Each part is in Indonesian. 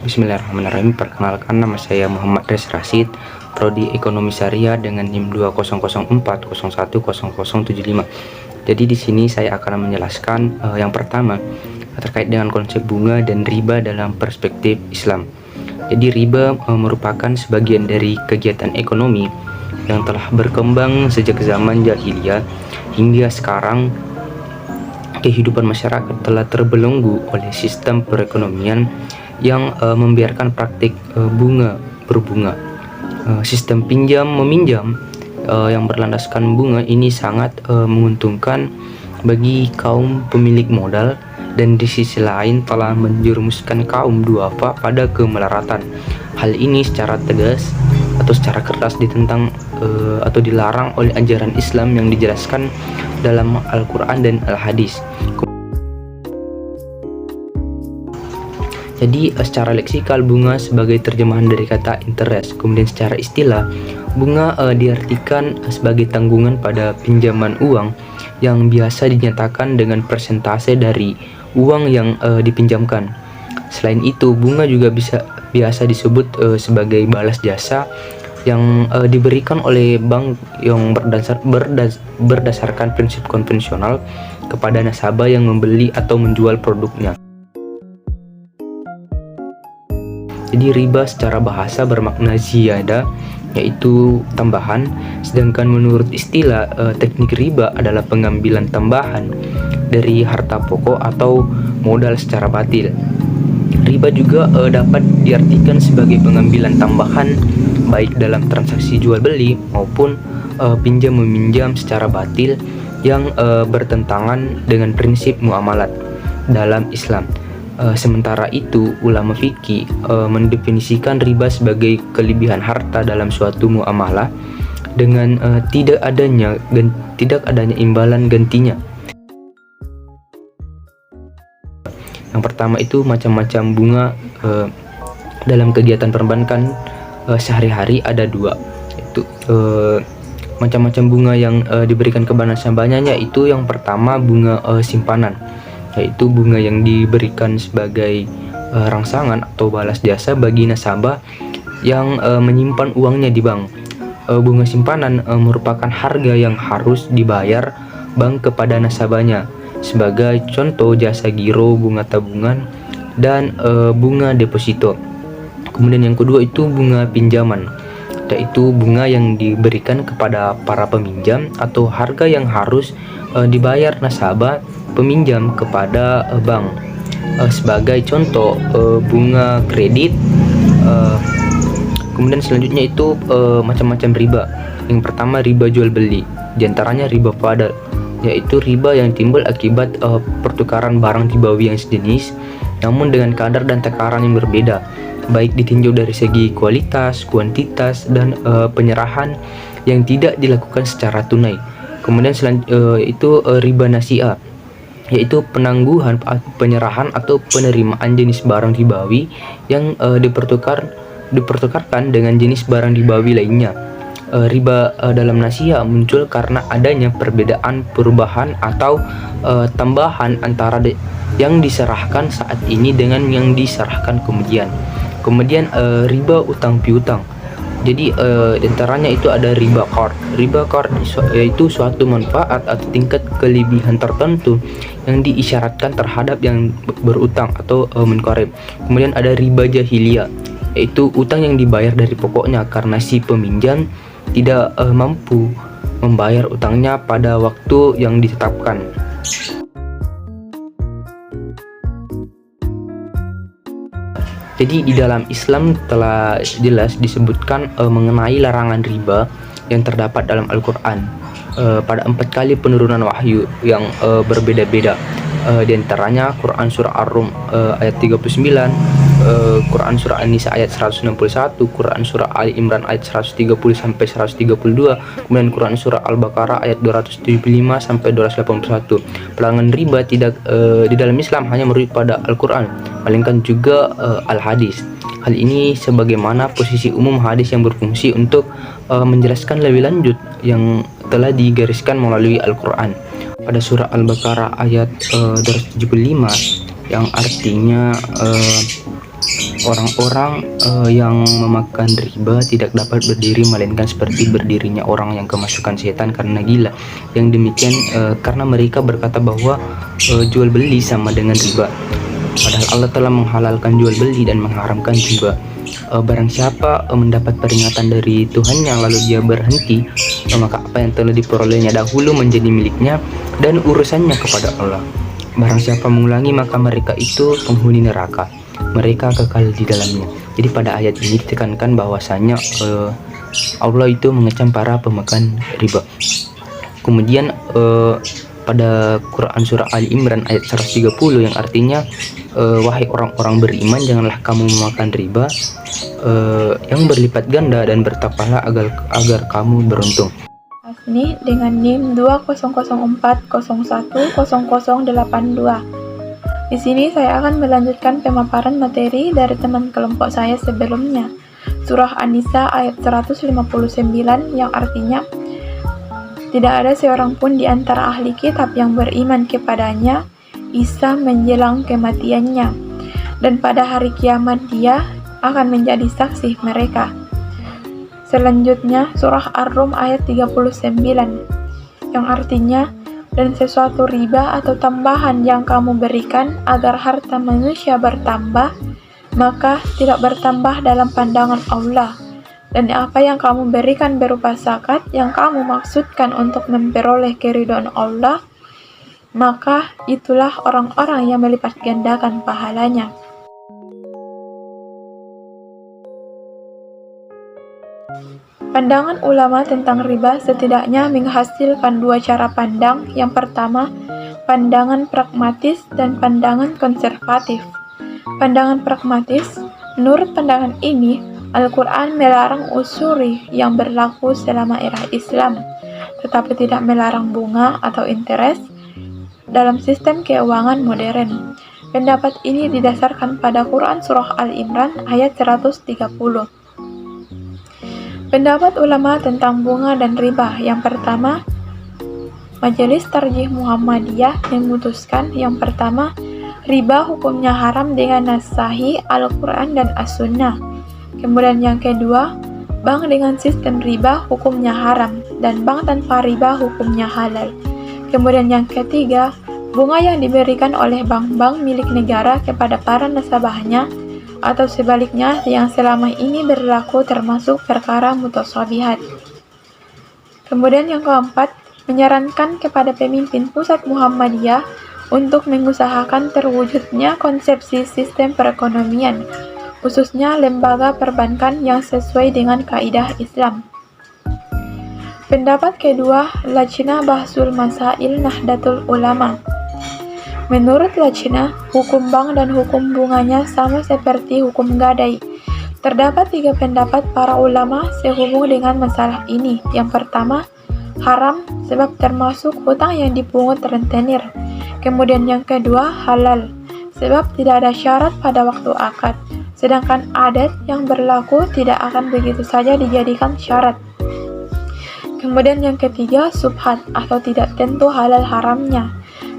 Bismillahirrahmanirrahim. Perkenalkan, nama saya Muhammad Res Rashid, Prodi Ekonomi Syariah dengan NIM 2004010075. Jadi di sini saya akan menjelaskan yang pertama terkait dengan konsep bunga dan riba dalam perspektif Islam. Jadi riba merupakan sebagian dari kegiatan ekonomi yang telah berkembang sejak zaman jahiliyah hingga sekarang. Kehidupan masyarakat telah terbelenggu oleh sistem perekonomian yang membiarkan praktik bunga berbunga. Sistem pinjam meminjam yang berlandaskan bunga ini sangat menguntungkan bagi kaum pemilik modal, dan di sisi lain telah menjerumuskan kaum duafa pada kemelaratan. Hal ini secara tegas atau secara keras ditentang atau dilarang oleh ajaran Islam yang dijelaskan dalam Al-Quran dan Al-Hadis. Jadi secara leksikal bunga sebagai terjemahan dari kata interest. Kemudian secara istilah bunga diartikan sebagai tanggungan pada pinjaman uang yang biasa dinyatakan dengan persentase dari uang yang dipinjamkan. Selain itu, bunga juga biasa disebut sebagai balas jasa yang diberikan oleh bank yang berdasarkan prinsip konvensional kepada nasabah yang membeli atau menjual produknya. Jadi riba secara bahasa bermakna ziyada, yaitu tambahan, sedangkan menurut istilah teknik riba adalah pengambilan tambahan dari harta pokok atau modal secara batil. Riba juga dapat diartikan sebagai pengambilan tambahan baik dalam transaksi jual beli maupun pinjam meminjam secara batil yang bertentangan dengan prinsip muamalat dalam Islam. Sementara itu, ulama fikih mendefinisikan riba sebagai kelebihan harta dalam suatu muamalah dengan tidak adanya imbalan gantinya. Yang pertama itu macam-macam bunga dalam kegiatan perbankan sehari-hari ada dua, itu macam-macam bunga yang diberikan kepada nasabahnya, yaitu yang pertama bunga simpanan, yaitu bunga yang diberikan sebagai rangsangan atau balas jasa bagi nasabah yang menyimpan uangnya di bank. Bunga simpanan merupakan harga yang harus dibayar bank kepada nasabahnya. Sebagai contoh, jasa giro, bunga tabungan, dan bunga deposito. Kemudian yang kedua itu bunga pinjaman, yaitu bunga yang diberikan kepada para peminjam atau harga yang harus dibayar nasabah peminjam kepada bank. Sebagai contoh, bunga kredit. Kemudian selanjutnya itu macam-macam riba. Yang pertama riba jual beli, diantaranya riba fadl, yaitu riba yang timbul akibat pertukaran barang ribawi yang sejenis namun dengan kadar dan takaran yang berbeda, baik ditinjau dari segi kualitas, kuantitas, dan penyerahan yang tidak dilakukan secara tunai. Kemudian itu riba nasi'ah, yaitu penangguhan penyerahan atau penerimaan jenis barang ribawi yang dipertukarkan dengan jenis barang ribawi lainnya. Riba dalam nasi'ah muncul karena adanya perbedaan perubahan atau tambahan antara yang diserahkan saat ini dengan yang diserahkan kemudian. Kemudian riba utang piutang. Jadi antaranya itu ada riba qard. Riba qard yaitu suatu manfaat atau tingkat kelebihan tertentu yang diisyaratkan terhadap yang berutang atau menqarib. Kemudian ada riba jahiliyah, yaitu utang yang dibayar dari pokoknya karena si peminjam tidak mampu membayar utangnya pada waktu yang ditetapkan. Jadi di dalam Islam telah jelas disebutkan mengenai larangan riba yang terdapat dalam Al-Quran pada 4 kali penurunan wahyu yang berbeda-beda. Di antaranya Quran Surah Ar-Rum ayat 39, Quran surah An-Nisa ayat 161, Quran surah Ali Imran ayat 130 sampai 132, kemudian Quran surah Al-Baqarah ayat 275 sampai 281. Pelarangan riba tidak di dalam Islam hanya merujuk pada Al-Quran, melainkan juga Al-Hadis. Hal ini sebagaimana posisi umum hadis yang berfungsi untuk menjelaskan lebih lanjut yang telah digariskan melalui Al-Quran. Pada surah Al-Baqarah ayat 275 yang artinya orang-orang yang memakan riba tidak dapat berdiri melainkan seperti berdirinya orang yang kemasukan setan karena gila. Yang demikian karena mereka berkata bahwa jual beli sama dengan riba, padahal Allah telah menghalalkan jual beli dan mengharamkan riba. Barang siapa mendapat peringatan dari Tuhannya lalu dia berhenti, maka apa yang telah diperolehnya dahulu menjadi miliknya dan urusannya kepada Allah. Barang siapa mengulangi maka mereka itu penghuni neraka, mereka kekal di dalamnya. Jadi pada ayat ini ditekankan bahwasanya Allah itu mengecam para pemakan riba. Kemudian pada Quran surah Ali Imran ayat 130 yang artinya wahai orang-orang beriman, janganlah kamu memakan riba yang berlipat ganda dan bertakwalah agar kamu beruntung. Ini dengan NIM 2004010082. Di sini saya akan melanjutkan pemaparan materi dari teman kelompok saya sebelumnya, surah An-Nisa ayat 159 yang artinya tidak ada seorang pun di antara ahli kitab yang beriman kepadanya Isa menjelang kematiannya, dan pada hari kiamat dia akan menjadi saksi mereka. Selanjutnya surah Ar-Rum ayat 39 yang artinya, dan sesuatu riba atau tambahan yang kamu berikan agar harta manusia bertambah, maka tidak bertambah dalam pandangan Allah. Dan apa yang kamu berikan berupa zakat yang kamu maksudkan untuk memperoleh keridhaan Allah, maka itulah orang-orang yang melipat gandakan pahalanya. Pandangan ulama tentang riba setidaknya menghasilkan dua cara pandang. Yang pertama, pandangan pragmatis dan pandangan konservatif. Pandangan pragmatis, menurut pandangan ini, Al-Quran melarang usuri yang berlaku selama era Islam, tetapi tidak melarang bunga atau interest dalam sistem keuangan modern. Pendapat ini didasarkan pada Quran surah Al-Imran ayat 130. Pendapat ulama tentang bunga dan riba. Yang pertama, Majelis Tarjih Muhammadiyah memutuskan yang pertama, riba hukumnya haram dengan nas sahih Al-Quran dan As-Sunnah. Kemudian yang kedua, bank dengan sistem riba hukumnya haram dan bank tanpa riba hukumnya halal. Kemudian yang ketiga, bunga yang diberikan oleh bank-bank milik negara kepada para nasabahnya atau sebaliknya yang selama ini berlaku termasuk perkara mutasyabihat. Kemudian yang keempat, menyarankan kepada pemimpin pusat Muhammadiyah untuk mengusahakan terwujudnya konsepsi sistem perekonomian, khususnya lembaga perbankan yang sesuai dengan kaidah Islam. Pendapat kedua, Lajnah Bahsul Masail Nahdlatul Ulama. Menurut Lajnah, hukum bank dan hukum bunganya sama seperti hukum gadai. Terdapat tiga pendapat para ulama sehubung dengan masalah ini. Yang pertama, haram sebab termasuk hutang yang dipungut rentenir. Kemudian yang kedua, halal sebab tidak ada syarat pada waktu akad. Sedangkan adat yang berlaku tidak akan begitu saja dijadikan syarat. Kemudian yang ketiga, subhat atau tidak tentu halal haramnya,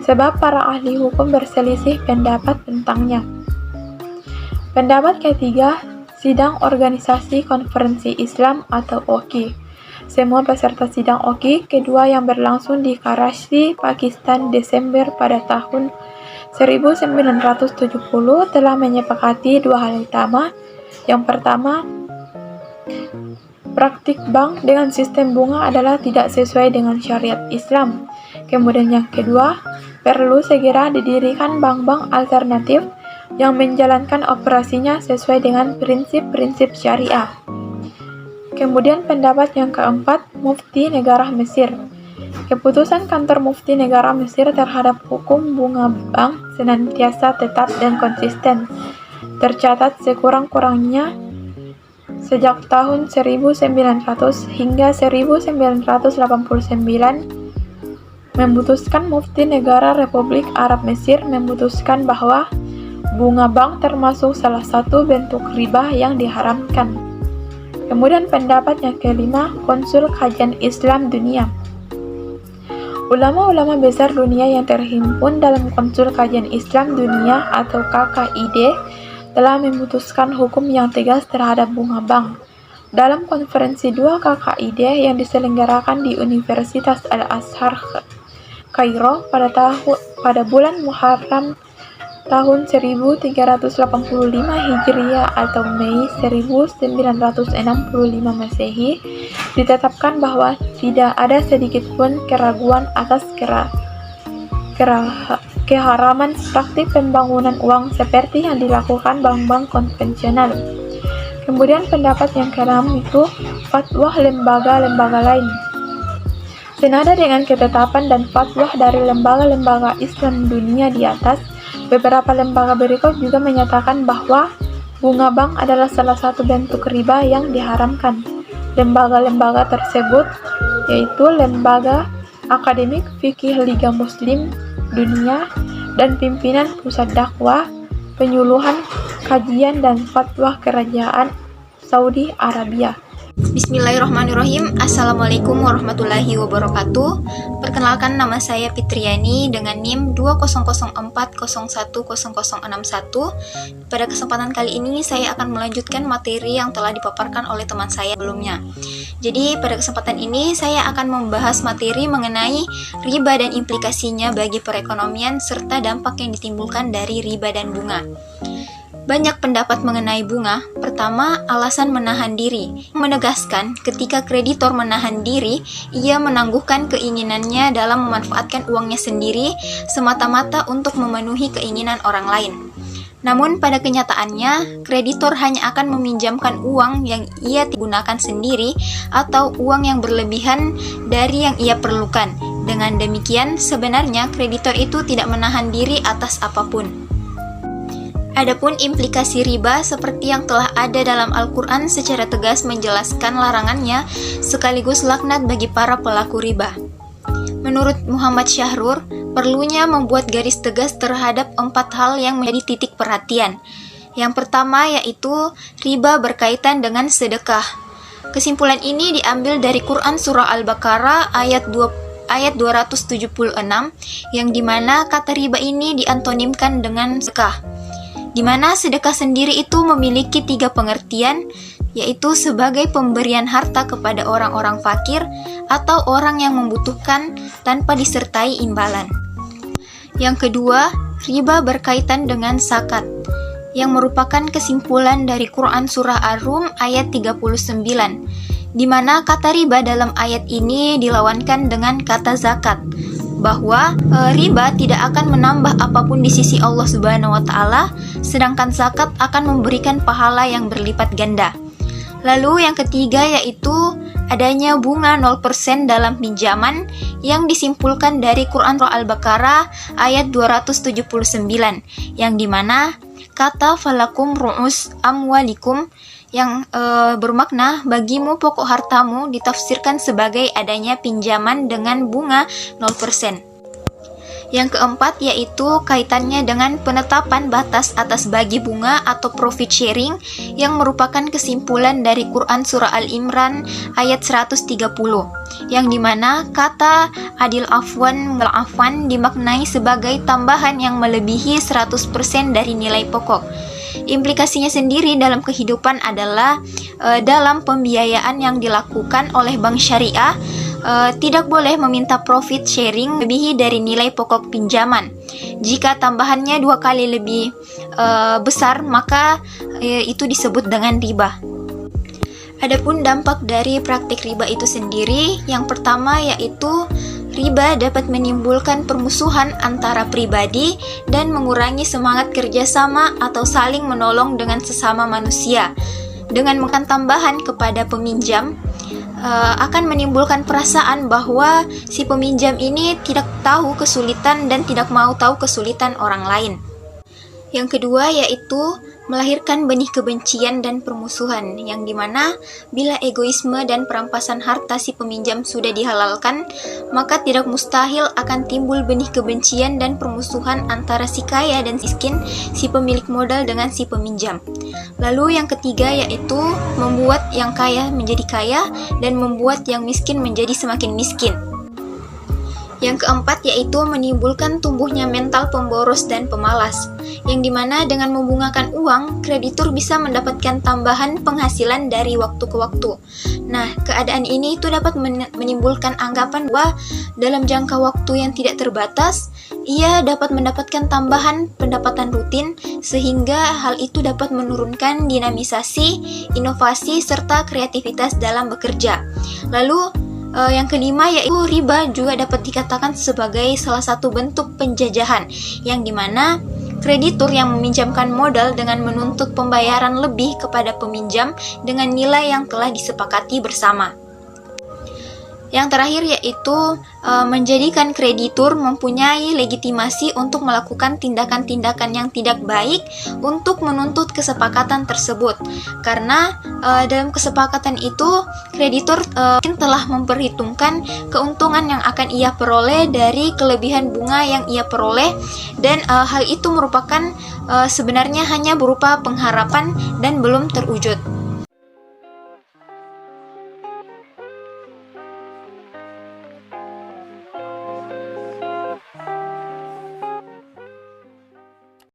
sebab para ahli hukum berselisih pendapat tentangnya. Pendapat ketiga, sidang organisasi konferensi Islam atau OKI. Semua peserta sidang OKI kedua yang berlangsung di Karachi, Pakistan Desember pada tahun 1970 telah menyepakati dua hal utama. Yang pertama, praktik bank dengan sistem bunga adalah tidak sesuai dengan syariat Islam. Kemudian yang kedua, perlu segera didirikan bank-bank alternatif yang menjalankan operasinya sesuai dengan prinsip-prinsip syariah. Kemudian pendapat yang keempat, Mufti Negara Mesir. Keputusan kantor Mufti Negara Mesir terhadap hukum bunga bank senantiasa tetap dan konsisten. tercatat sekurang-kurangnya sejak tahun 1900 hingga 1989 memutuskan Mufti Negara Republik Arab Mesir memutuskan bahwa bunga bank termasuk salah satu bentuk riba yang diharamkan. Kemudian pendapat yang kelima, Konsul Kajian Islam Dunia. Ulama-ulama besar dunia yang terhimpun dalam Konsul Kajian Islam Dunia atau KKID telah memutuskan hukum yang tegas terhadap bunga bank. Dalam konferensi 2 KKID yang diselenggarakan di Universitas Al-Azhar Kairo pada bulan Muharram tahun 1385 Hijriah atau Mei 1965 Masehi, ditetapkan bahwa tidak ada sedikit pun keraguan atas keharaman praktik pembangunan uang seperti yang dilakukan bank-bank konvensional. Kemudian pendapat yang keenam itu fatwa lembaga-lembaga lain. Senada dengan ketetapan dan fatwa dari lembaga-lembaga Islam dunia di atas, beberapa lembaga berikut juga menyatakan bahwa bunga bank adalah salah satu bentuk riba yang diharamkan. Lembaga-lembaga tersebut yaitu Lembaga Akademik Fikih Liga Muslim Dunia dan Pimpinan Pusat Dakwah, Penyuluhan, Kajian dan Fatwa Kerajaan Saudi Arabia. Bismillahirrahmanirrahim. Assalamualaikum warahmatullahi wabarakatuh. Perkenalkan, nama saya Fitriani dengan NIM 200401061. Pada kesempatan kali ini saya akan melanjutkan materi yang telah dipaparkan oleh teman saya sebelumnya. Jadi pada kesempatan ini saya akan membahas materi mengenai riba dan implikasinya bagi perekonomian serta dampak yang ditimbulkan dari riba dan bunga. Banyak pendapat mengenai bunga. Pertama, alasan menahan diri. Menegaskan ketika kreditor menahan diri, ia menangguhkan keinginannya dalam memanfaatkan uangnya sendiri semata-mata untuk memenuhi keinginan orang lain. Namun pada kenyataannya, kreditor hanya akan meminjamkan uang yang ia gunakan sendiri atau uang yang berlebihan dari yang ia perlukan. Dengan demikian, sebenarnya kreditor itu tidak menahan diri atas apapun. Adapun implikasi riba seperti yang telah ada dalam Al-Quran secara tegas menjelaskan larangannya sekaligus laknat bagi para pelaku riba. Menurut Muhammad Syahrur, perlunya membuat garis tegas terhadap 4 hal yang menjadi titik perhatian. Yang pertama yaitu riba berkaitan dengan sedekah. Kesimpulan ini diambil dari Quran Surah Al-Baqarah ayat 276 yang dimana kata riba ini diantonimkan dengan sedekah, di mana sedekah sendiri itu memiliki 3 pengertian, yaitu sebagai pemberian harta kepada orang-orang fakir atau orang yang membutuhkan tanpa disertai imbalan. Yang kedua, riba berkaitan dengan zakat, yang merupakan kesimpulan dari Quran Surah Ar-Rum ayat 39, di mana kata riba dalam ayat ini dilawankan dengan kata zakat, bahwa riba tidak akan menambah apapun di sisi Allah Subhanahu wa taala, sedangkan zakat akan memberikan pahala yang berlipat ganda. Lalu yang ketiga yaitu adanya bunga 0% dalam pinjaman yang disimpulkan dari Quran Surah Al-Baqarah ayat 279 yang dimana kata falakum ru'us amwalikum yang bermakna bagimu pokok hartamu ditafsirkan sebagai adanya pinjaman dengan bunga 0%. Yang keempat yaitu kaitannya dengan penetapan batas atas bagi bunga atau profit sharing yang merupakan kesimpulan dari Quran Surah Al-Imran ayat 130 yang dimana kata adil afwan melafan dimaknai sebagai tambahan yang melebihi 100% dari nilai pokok. Implikasinya sendiri dalam kehidupan adalah dalam pembiayaan yang dilakukan oleh bank syariah tidak boleh meminta profit sharing melebihi dari nilai pokok pinjaman. Jika tambahannya 2 kali lebih besar, maka itu disebut dengan riba. Adapun dampak dari praktik riba itu sendiri, yang pertama yaitu riba dapat menimbulkan permusuhan antara pribadi dan mengurangi semangat kerjasama atau saling menolong dengan sesama manusia. Dengan memberikan tambahan kepada peminjam, akan menimbulkan perasaan bahwa si peminjam ini tidak tahu kesulitan dan tidak mau tahu kesulitan orang lain. Yang kedua yaitu melahirkan benih kebencian dan permusuhan, yang dimana bila egoisme dan perampasan harta si peminjam sudah dihalalkan, maka tidak mustahil akan timbul benih kebencian dan permusuhan antara si kaya dan miskin, si pemilik modal dengan si peminjam. Lalu yang ketiga yaitu membuat yang kaya menjadi kaya dan membuat yang miskin menjadi semakin miskin. Yang keempat yaitu menimbulkan tumbuhnya mental pemboros dan pemalas, yang dimana dengan membungakan uang, kreditur bisa mendapatkan tambahan penghasilan dari waktu ke waktu. Nah, keadaan ini itu dapat menimbulkan anggapan bahwa dalam jangka waktu yang tidak terbatas, ia dapat mendapatkan tambahan pendapatan rutin, sehingga hal itu dapat menurunkan dinamisasi, inovasi, serta kreativitas dalam bekerja. Lalu, yang kelima yaitu riba juga dapat dikatakan sebagai salah satu bentuk penjajahan, yang dimana kreditur yang meminjamkan modal dengan menuntut pembayaran lebih kepada peminjam dengan nilai yang telah disepakati bersama. Yang terakhir yaitu menjadikan kreditur mempunyai legitimasi untuk melakukan tindakan-tindakan yang tidak baik untuk menuntut kesepakatan tersebut. Karena dalam kesepakatan itu kreditur telah memperhitungkan keuntungan yang akan ia peroleh dari kelebihan bunga yang ia peroleh, dan hal itu merupakan sebenarnya hanya berupa pengharapan dan belum terwujud.